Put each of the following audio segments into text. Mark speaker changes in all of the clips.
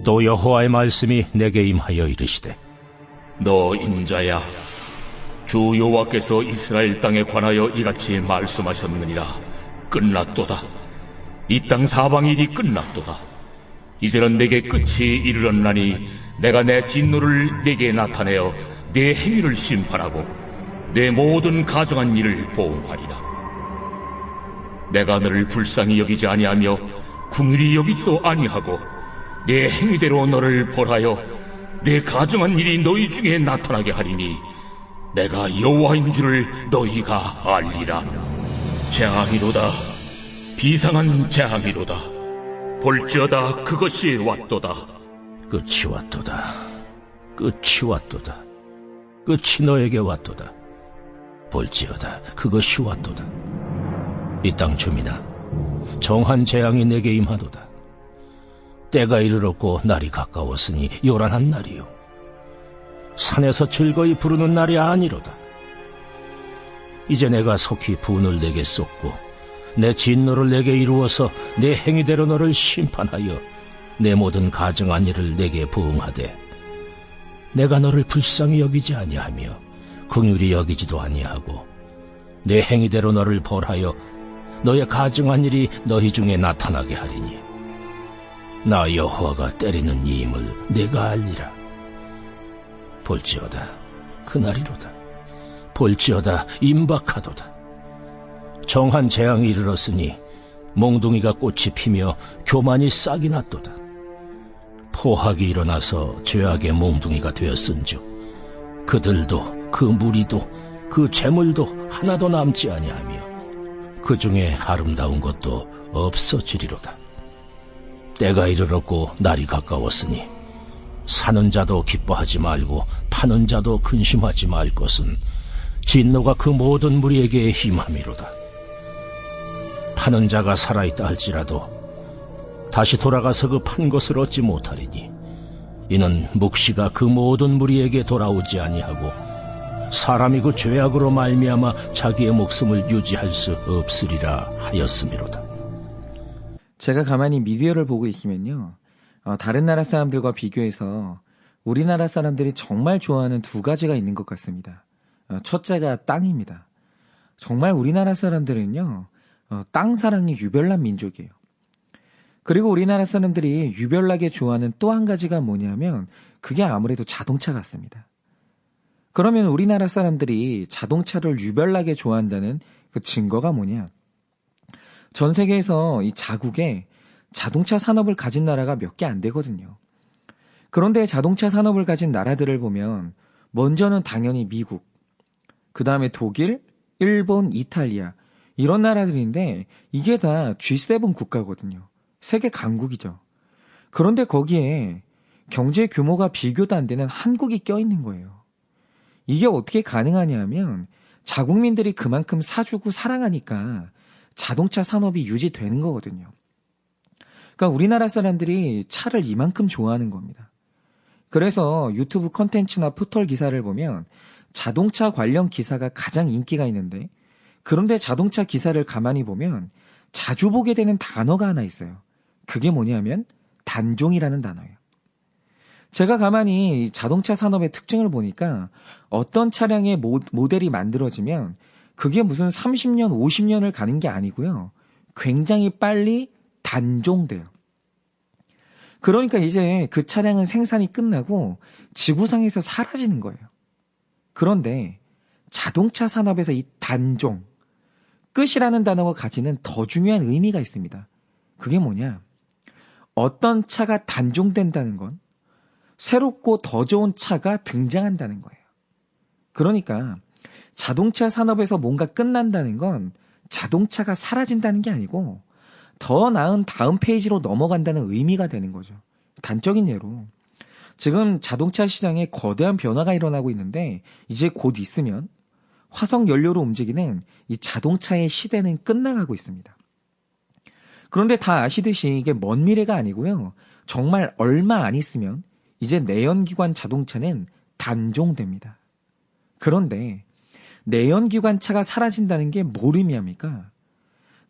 Speaker 1: 또 여호와의 말씀이 내게 임하여 이르시되,
Speaker 2: 너 인자야, 주 여호와께서 이스라엘 땅에 관하여 이같이 말씀하셨느니라. 끝났도다. 이 땅 사방의 일이 끝났도다. 이제는 내게 끝이 이르렀나니 내가 내 진노를 내게 나타내어 내 행위를 심판하고 내 모든 가정한 일을 보응하리라. 내가 너를 불쌍히 여기지 아니하며 긍휼히 여기지도 아니하고 내 행위대로 너를 벌하여 내 가정한 일이 너희 중에 나타나게 하리니 내가 여호와인 줄을 너희가 알리라. 재앙이로다. 비상한 재앙이로다. 볼지어다. 그것이 왔도다.
Speaker 1: 끝이 왔도다. 끝이 왔도다. 끝이 너에게 왔도다. 볼지어다. 그것이 왔도다. 이 땅 주민아, 정한 재앙이 내게 임하도다. 때가 이르렀고 날이 가까웠으니 요란한 날이요, 산에서 즐거이 부르는 날이 아니로다. 이제 내가 속히 분을 내게 쏟고 내 진노를 내게 이루어서 내 행위대로 너를 심판하여 내 모든 가정한 일을 내게 부응하되, 내가 너를 불쌍히 여기지 아니하며 긍휼히 여기지도 아니하고 내 행위대로 너를 벌하여 너의 가정한 일이 너희 중에 나타나게 하리니 나 여호와가 때리는 이임을 내가 알리라. 볼지어다. 그날이로다. 볼지어다. 임박하도다. 정한 재앙이 이르렀으니 몽둥이가 꽃이 피며 교만이 싹이 났도다. 포악이 일어나서 죄악의 몽둥이가 되었은즉 그들도 그 무리도 그 재물도 하나도 남지 아니하며 그 중에 아름다운 것도 없어지리로다. 때가 이르렀고 날이 가까웠으니 사는 자도 기뻐하지 말고 파는 자도 근심하지 말 것은 진노가 그 모든 무리에게 임함이로다. 파는 자가 살아있다 할지라도 다시 돌아가서 그 판 것을 얻지 못하리니 이는 묵시가 그 모든 무리에게 돌아오지 아니하고 사람이 그 죄악으로 말미암아 자기의 목숨을 유지할 수 없으리라 하였음이로다.
Speaker 3: 제가 가만히 미디어를 보고 있으면요, 다른 나라 사람들과 비교해서 우리나라 사람들이 정말 좋아하는 두 가지가 있는 것 같습니다. 첫째가 땅입니다. 정말 우리나라 사람들은요, 땅 사랑이 유별난 민족이에요. 그리고 우리나라 사람들이 유별나게 좋아하는 또 한 가지가 뭐냐면 그게 아무래도 자동차 같습니다. 그러면 우리나라 사람들이 자동차를 유별나게 좋아한다는 그 증거가 뭐냐? 전 세계에서 이 자국에 자동차 산업을 가진 나라가 몇 개 안 되거든요. 그런데 자동차 산업을 가진 나라들을 보면 먼저는 당연히 미국, 그 다음에 독일, 일본, 이탈리아 이런 나라들인데 이게 다 G7 국가거든요. 세계 강국이죠. 그런데 거기에 경제 규모가 비교도 안 되는 한국이 껴있는 거예요. 이게 어떻게 가능하냐면 자국민들이 그만큼 사주고 사랑하니까 자동차 산업이 유지되는 거거든요. 그러니까 우리나라 사람들이 차를 이만큼 좋아하는 겁니다. 그래서 유튜브 컨텐츠나 포털 기사를 보면 자동차 관련 기사가 가장 인기가 있는데, 그런데 자동차 기사를 가만히 보면 자주 보게 되는 단어가 하나 있어요. 그게 뭐냐면 단종이라는 단어예요. 제가 가만히 자동차 산업의 특징을 보니까 어떤 차량의 모델이 만들어지면 그게 무슨 30년, 50년을 가는 게 아니고요. 굉장히 빨리 단종돼요. 그러니까 이제 그 차량은 생산이 끝나고 지구상에서 사라지는 거예요. 그런데 자동차 산업에서 이 단종, 끝이라는 단어가 가지는 더 중요한 의미가 있습니다. 그게 뭐냐? 어떤 차가 단종된다는 건 새롭고 더 좋은 차가 등장한다는 거예요. 그러니까 자동차 산업에서 뭔가 끝난다는 건 자동차가 사라진다는 게 아니고 더 나은 다음 페이지로 넘어간다는 의미가 되는 거죠. 단적인 예로 지금 자동차 시장에 거대한 변화가 일어나고 있는데 이제 곧 있으면 화석 연료로 움직이는 이 자동차의 시대는 끝나가고 있습니다. 그런데 다 아시듯이 이게 먼 미래가 아니고요. 정말 얼마 안 있으면 이제 내연기관 자동차는 단종됩니다. 그런데 내연기관차가 사라진다는 게 뭘 의미합니까?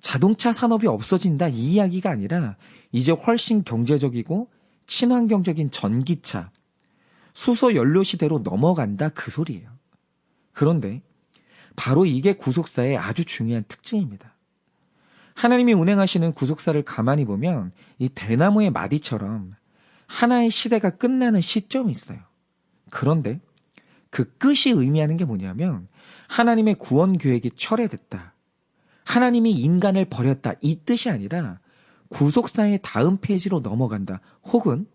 Speaker 3: 자동차 산업이 없어진다 이 이야기가 아니라 이제 훨씬 경제적이고 친환경적인 전기차, 수소 연료 시대로 넘어간다 그 소리예요. 그런데 바로 이게 구속사의 아주 중요한 특징입니다. 하나님이 운행하시는 구속사를 가만히 보면 이 대나무의 마디처럼 하나의 시대가 끝나는 시점이 있어요. 그런데 그 끝이 의미하는 게 뭐냐면 하나님의 구원 계획이 철회됐다. 하나님이 인간을 버렸다. 이 뜻이 아니라 구속사의 다음 페이지로 넘어간다. 혹은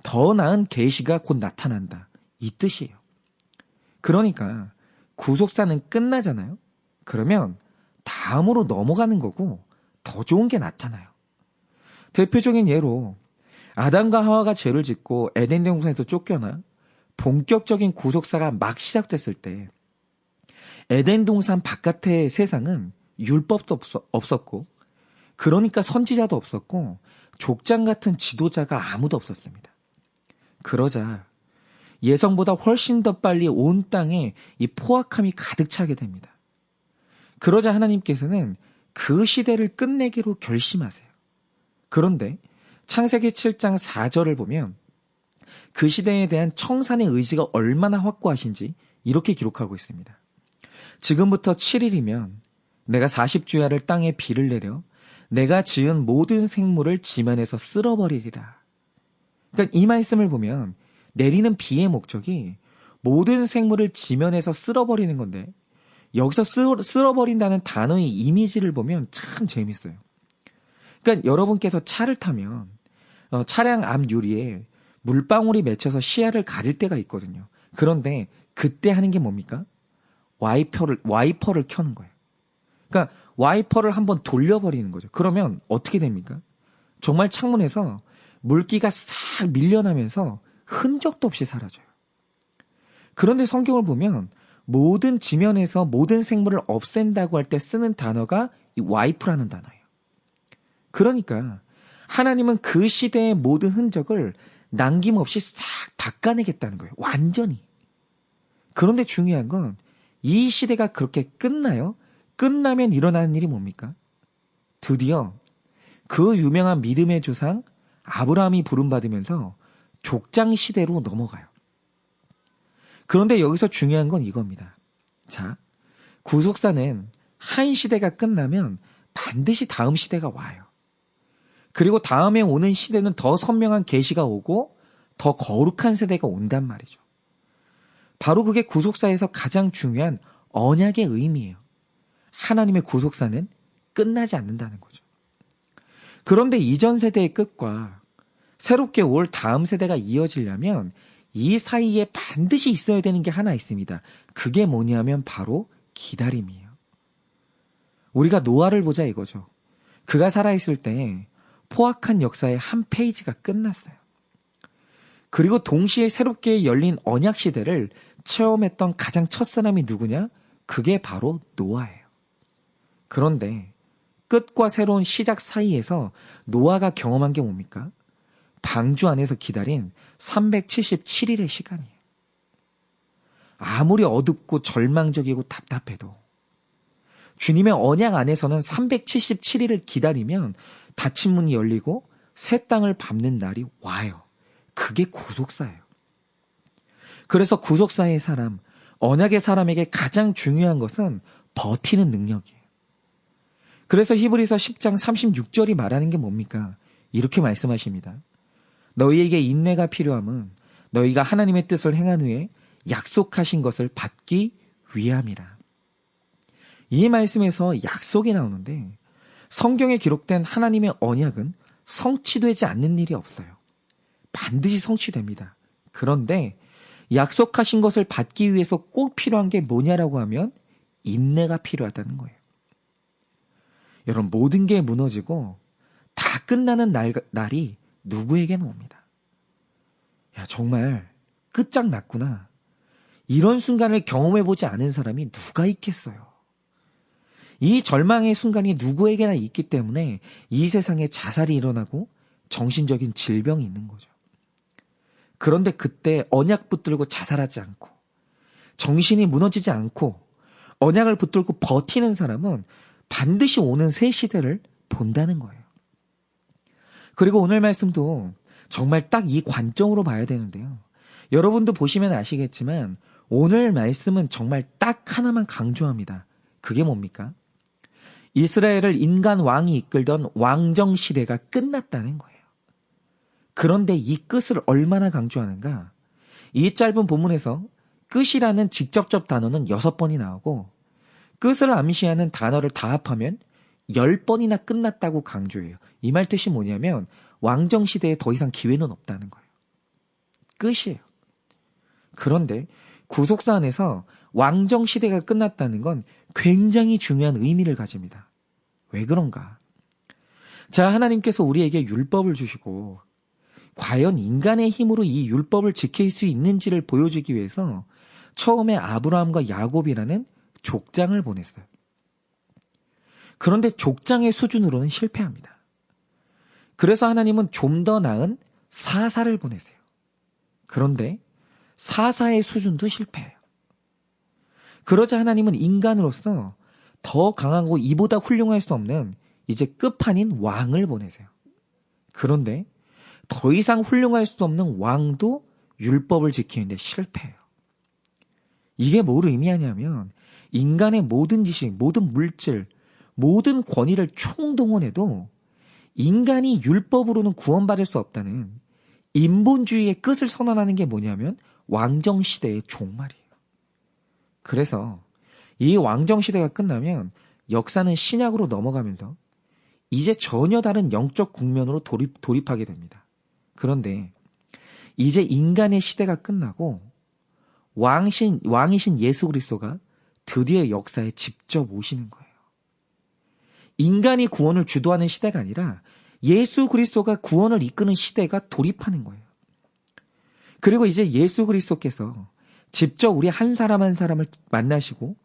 Speaker 3: 더 나은 계시가 곧 나타난다. 이 뜻이에요. 그러니까 구속사는 끝나잖아요. 그러면 다음으로 넘어가는 거고 더 좋은 게 나타나요. 대표적인 예로 아담과 하와가 죄를 짓고 에덴 동산에서 쫓겨나 본격적인 구속사가 막 시작됐을 때 에덴 동산 바깥의 세상은 율법도 없었고 그러니까 선지자도 없었고 족장 같은 지도자가 아무도 없었습니다. 그러자 예성보다 훨씬 더 빨리 온 땅에 이 포악함이 가득 차게 됩니다. 그러자 하나님께서는 그 시대를 끝내기로 결심하세요. 그런데 창세기 7장 4절을 보면 그 시대에 대한 청산의 의지가 얼마나 확고하신지 이렇게 기록하고 있습니다. 지금부터 7일이면 내가 40주야를 땅에 비를 내려 내가 지은 모든 생물을 지면에서 쓸어버리리라. 그러니까 이 말씀을 보면 내리는 비의 목적이 모든 생물을 지면에서 쓸어버리는 건데 여기서 쓸어버린다는 단어의 이미지를 보면 참 재밌어요. 그러니까 여러분께서 차를 타면 차량 앞 유리에 물방울이 맺혀서 시야를 가릴 때가 있거든요. 그런데 그때 하는 게 뭡니까? 와이퍼를 켜는 거예요. 그러니까 와이퍼를 한번 돌려버리는 거죠. 그러면 어떻게 됩니까? 정말 창문에서 물기가 싹 밀려나면서 흔적도 없이 사라져요. 그런데 성경을 보면 모든 지면에서 모든 생물을 없앤다고 할 때 쓰는 단어가 이 와이프라는 단어예요. 그러니까 하나님은 그 시대의 모든 흔적을 남김없이 싹 닦아내겠다는 거예요. 완전히. 그런데 중요한 건 이 시대가 그렇게 끝나요? 끝나면 일어나는 일이 뭡니까? 드디어 그 유명한 믿음의 조상 아브라함이 부름받으면서 족장 시대로 넘어가요. 그런데 여기서 중요한 건 이겁니다. 자, 구속사는 한 시대가 끝나면 반드시 다음 시대가 와요. 그리고 다음에 오는 시대는 더 선명한 계시가 오고 더 거룩한 세대가 온단 말이죠. 바로 그게 구속사에서 가장 중요한 언약의 의미예요. 하나님의 구속사는 끝나지 않는다는 거죠. 그런데 이전 세대의 끝과 새롭게 올 다음 세대가 이어지려면 이 사이에 반드시 있어야 되는 게 하나 있습니다. 그게 뭐냐면 바로 기다림이에요. 우리가 노아를 보자 이거죠. 그가 살아있을 때 포악한 역사의 한 페이지가 끝났어요. 그리고 동시에 새롭게 열린 언약 시대를 체험했던 가장 첫 사람이 누구냐? 그게 바로 노아예요. 그런데 끝과 새로운 시작 사이에서 노아가 경험한 게 뭡니까? 방주 안에서 기다린 377일의 시간이에요. 아무리 어둡고 절망적이고 답답해도 주님의 언약 안에서는 377일을 기다리면 닫힌 문이 열리고 새 땅을 밟는 날이 와요. 그게 구속사예요. 그래서 구속사의 사람, 언약의 사람에게 가장 중요한 것은 버티는 능력이에요. 그래서 히브리서 10장 36절이 말하는 게 뭡니까? 이렇게 말씀하십니다. 너희에게 인내가 필요함은 너희가 하나님의 뜻을 행한 후에 약속하신 것을 받기 위함이라. 이 말씀에서 약속이 나오는데 성경에 기록된 하나님의 언약은 성취되지 않는 일이 없어요. 반드시 성취됩니다. 그런데 약속하신 것을 받기 위해서 꼭 필요한 게 뭐냐라고 하면 인내가 필요하다는 거예요. 여러분, 모든 게 무너지고 다 끝나는 날이 누구에게는 옵니다. 야, 정말 끝장났구나. 이런 순간을 경험해보지 않은 사람이 누가 있겠어요. 이 절망의 순간이 누구에게나 있기 때문에 이 세상에 자살이 일어나고 정신적인 질병이 있는 거죠. 그런데 그때 언약 붙들고 자살하지 않고 정신이 무너지지 않고 언약을 붙들고 버티는 사람은 반드시 오는 새 시대를 본다는 거예요. 그리고 오늘 말씀도 정말 딱 이 관점으로 봐야 되는데요. 여러분도 보시면 아시겠지만 오늘 말씀은 정말 딱 하나만 강조합니다. 그게 뭡니까? 이스라엘을 인간 왕이 이끌던 왕정 시대가 끝났다는 거예요. 그런데 이 끝을 얼마나 강조하는가? 이 짧은 본문에서 끝이라는 직접적 단어는 6번이 나오고 끝을 암시하는 단어를 다 합하면 10번이나 끝났다고 강조해요. 이 말 뜻이 뭐냐면 왕정 시대에 더 이상 기회는 없다는 거예요. 끝이에요. 그런데 구속사 안에서 왕정 시대가 끝났다는 건 굉장히 중요한 의미를 가집니다. 왜 그런가? 자, 하나님께서 우리에게 율법을 주시고 과연 인간의 힘으로 이 율법을 지킬 수 있는지를 보여주기 위해서 처음에 아브라함과 야곱이라는 족장을 보냈어요. 그런데 족장의 수준으로는 실패합니다. 그래서 하나님은 좀 더 나은 사사를 보내세요. 그런데 사사의 수준도 실패해요. 그러자 하나님은 인간으로서 더 강하고 이보다 훌륭할 수 없는 이제 끝판인 왕을 보내세요. 그런데 더 이상 훌륭할 수 없는 왕도 율법을 지키는데 실패해요. 이게 뭘 의미하냐면 인간의 모든 지식, 모든 물질, 모든 권위를 총동원해도 인간이 율법으로는 구원받을 수 없다는 인본주의의 끝을 선언하는 게 뭐냐면 왕정시대의 종말이에요. 그래서 이 왕정시대가 끝나면 역사는 신약으로 넘어가면서 이제 전혀 다른 영적 국면으로 돌입하게 됩니다. 그런데 이제 인간의 시대가 끝나고 왕이신 예수 그리스도가 드디어 역사에 직접 오시는 거예요. 인간이 구원을 주도하는 시대가 아니라 예수 그리스도가 구원을 이끄는 시대가 돌입하는 거예요. 그리고 이제 예수 그리스도께서 직접 우리 한 사람 한 사람을 만나시고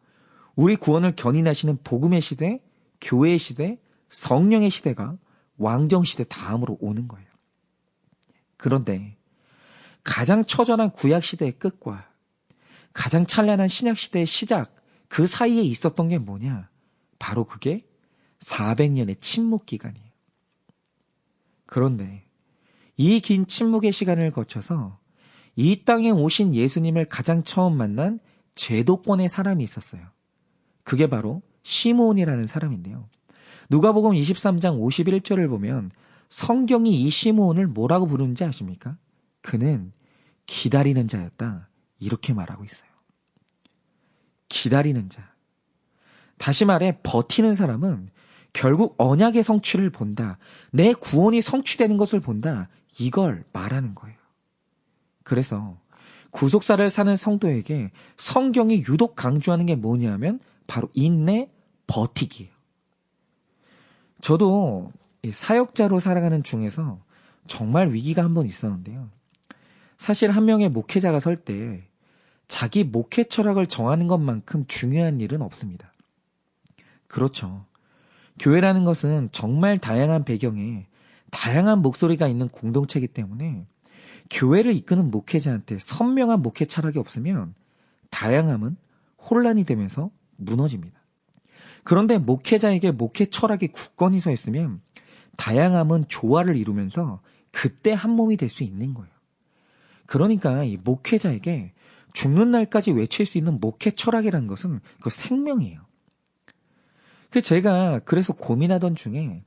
Speaker 3: 우리 구원을 견인하시는 복음의 시대, 교회의 시대, 성령의 시대가 왕정 시대 다음으로 오는 거예요. 그런데 가장 처절한 구약 시대의 끝과 가장 찬란한 신약 시대의 시작, 그 사이에 있었던 게 뭐냐? 바로 그게 400년의 침묵 기간이에요. 그런데 이 긴 침묵의 시간을 거쳐서 이 땅에 오신 예수님을 가장 처음 만난 제도권의 사람이 있었어요. 그게 바로 시므온이라는 사람인데요. 누가복음 23장 51절을 보면 성경이 이 시므온을 뭐라고 부르는지 아십니까? 그는 기다리는 자였다. 이렇게 말하고 있어요. 기다리는 자. 다시 말해 버티는 사람은 결국 언약의 성취를 본다. 내 구원이 성취되는 것을 본다. 이걸 말하는 거예요. 그래서 구속사를 사는 성도에게 성경이 유독 강조하는 게 뭐냐면 바로 인내, 버티기예요. 저도 사역자로 살아가는 중에서 정말 위기가 한 번 있었는데요. 사실 한 명의 목회자가 설 때 자기 목회 철학을 정하는 것만큼 중요한 일은 없습니다. 그렇죠. 교회라는 것은 정말 다양한 배경에 다양한 목소리가 있는 공동체이기 때문에 교회를 이끄는 목회자한테 선명한 목회 철학이 없으면 다양함은 혼란이 되면서 무너집니다. 그런데 목회자에게 목회 철학이 굳건히 서 있으면 다양함은 조화를 이루면서 그때 한 몸이 될 수 있는 거예요. 그러니까 이 목회자에게 죽는 날까지 외칠 수 있는 목회 철학이라는 것은 그 생명이에요. 제가 그래서 고민하던 중에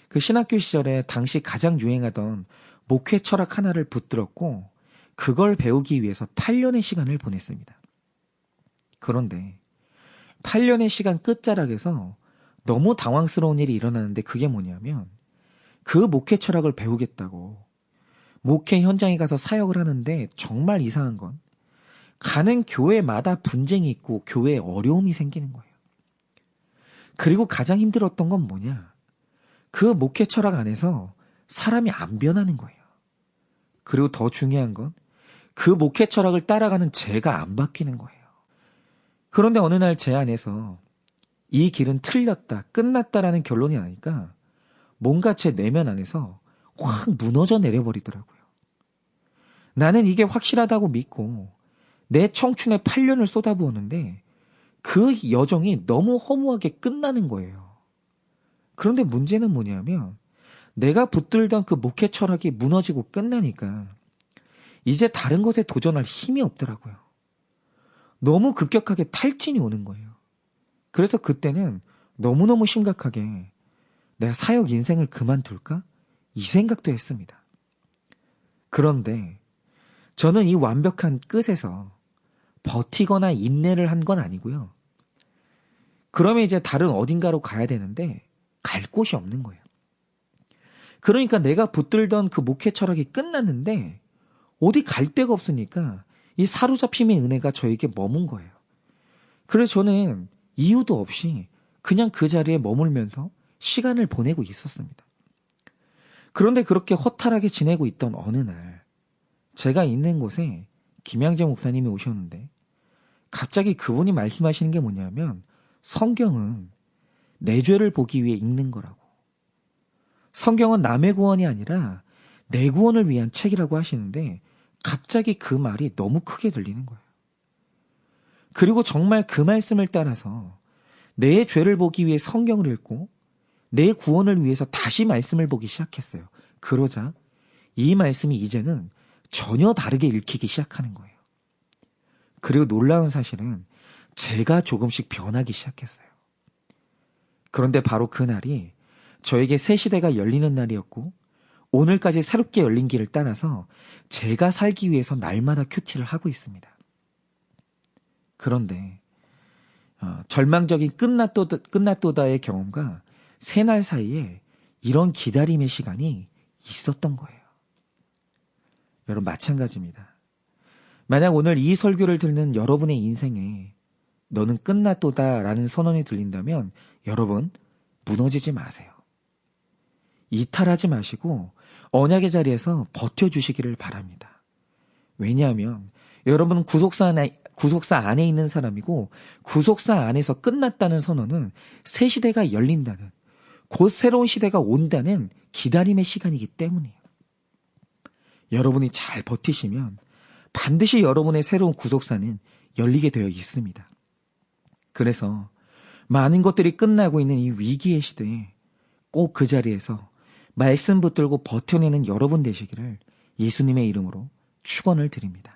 Speaker 3: 그 신학교 시절에 당시 가장 유행하던 목회 철학 하나를 붙들었고 그걸 배우기 위해서 8년의 시간을 보냈습니다. 그런데 8년의 시간 끝자락에서 너무 당황스러운 일이 일어나는데 그게 뭐냐면 그 목회 철학을 배우겠다고 목회 현장에 가서 사역을 하는데 정말 이상한 건 가는 교회마다 분쟁이 있고 교회에 어려움이 생기는 거예요. 그리고 가장 힘들었던 건 뭐냐? 그 목회 철학 안에서 사람이 안 변하는 거예요. 그리고 더 중요한 건 그 목회 철학을 따라가는 제가 안 바뀌는 거예요. 그런데 어느 날 제 안에서 이 길은 틀렸다, 끝났다라는 결론이 나니까 뭔가 제 내면 안에서 확 무너져 내려버리더라고요. 나는 이게 확실하다고 믿고 내 청춘의 8년을 쏟아부었는데 그 여정이 너무 허무하게 끝나는 거예요. 그런데 문제는 뭐냐면 내가 붙들던 그 목회 철학이 무너지고 끝나니까 이제 다른 것에 도전할 힘이 없더라고요. 너무 급격하게 탈진이 오는 거예요. 그래서 그때는 너무너무 심각하게 내가 사역 인생을 그만둘까? 이 생각도 했습니다. 그런데 저는 이 완벽한 끝에서 버티거나 인내를 한 건 아니고요. 그러면 이제 다른 어딘가로 가야 되는데 갈 곳이 없는 거예요. 그러니까 내가 붙들던 그 목회 철학이 끝났는데 어디 갈 데가 없으니까 이 사로잡힘의 은혜가 저에게 머문 거예요. 그래서 저는 이유도 없이 그냥 그 자리에 머물면서 시간을 보내고 있었습니다. 그런데 그렇게 허탈하게 지내고 있던 어느 날 제가 있는 곳에 김양재 목사님이 오셨는데 갑자기 그분이 말씀하시는 게 뭐냐면 성경은 내 죄를 보기 위해 읽는 거라고. 성경은 남의 구원이 아니라 내 구원을 위한 책이라고 하시는데 갑자기 그 말이 너무 크게 들리는 거예요. 그리고 정말 그 말씀을 따라서 내 죄를 보기 위해 성경을 읽고 내 구원을 위해서 다시 말씀을 보기 시작했어요. 그러자 이 말씀이 이제는 전혀 다르게 읽히기 시작하는 거예요. 그리고 놀라운 사실은 제가 조금씩 변하기 시작했어요. 그런데 바로 그 날이 저에게 새 시대가 열리는 날이었고 오늘까지 새롭게 열린 길을 따라서 제가 살기 위해서 날마다 큐티를 하고 있습니다. 그런데 절망적인 끝났도다의 경험과 새 날 사이에 이런 기다림의 시간이 있었던 거예요. 여러분 마찬가지입니다. 만약 오늘 이 설교를 듣는 여러분의 인생에 너는 끝났도다라는 선언이 들린다면 여러분 무너지지 마세요. 이탈하지 마시고 언약의 자리에서 버텨주시기를 바랍니다. 왜냐하면 여러분은 구속사 안에 있는 사람이고 구속사 안에서 끝났다는 선언은 새 시대가 열린다는 곧 새로운 시대가 온다는 기다림의 시간이기 때문이에요. 여러분이 잘 버티시면 반드시 여러분의 새로운 구속사는 열리게 되어 있습니다. 그래서 많은 것들이 끝나고 있는 이 위기의 시대에 꼭 그 자리에서 말씀 붙들고 버텨내는 여러분 되시기를 예수님의 이름으로 축원을 드립니다.